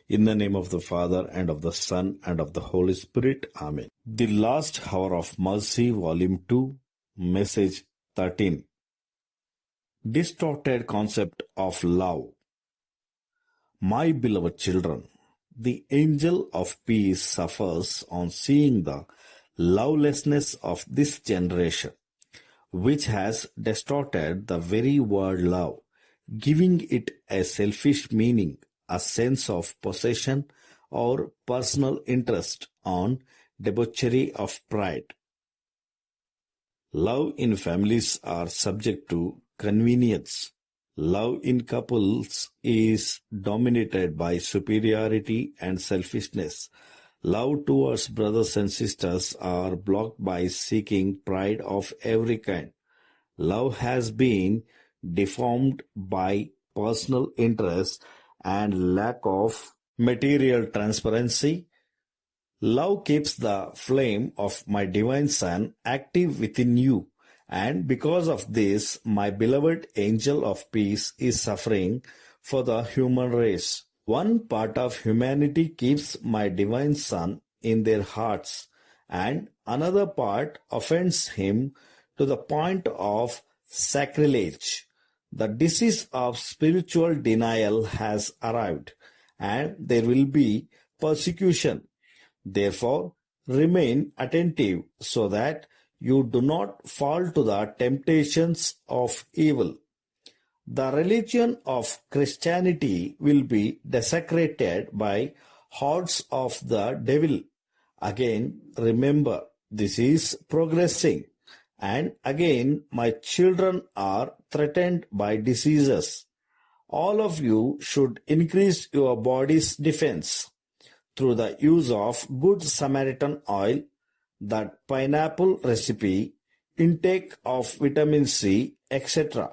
In the name of the Father, and of the Son, and of the Holy Spirit. Amen. The Last Hour of Mercy, Volume 2, Message 13. Distorted Concept of Love. My beloved children, the angel of peace suffers on seeing the lovelessness of this generation, which has distorted the very word love, giving it a selfish meaning, a sense of possession or personal interest, on debauchery of pride. Love in families are subject to convenience. Love in couples is dominated by superiority and selfishness. Love towards brothers and sisters are blocked by seeking pride of every kind. Love has been deformed by personal interest and lack of material transparency. Love keeps the flame of my divine Son active within you, and because of this, my beloved angel of peace is suffering for the human race. One part of humanity keeps my divine Son in their hearts, and another part offends him to the point of sacrilege. The disease of spiritual denial has arrived, and there will be persecution. Therefore, remain attentive so that you do not fall to the temptations of evil. The religion of Christianity will be desecrated by hordes of the devil. Again, remember, this is progressing. And again, my children are threatened by diseases. All of you should increase your body's defense through the use of Good Samaritan oil, the pineapple recipe, intake of vitamin C, etc.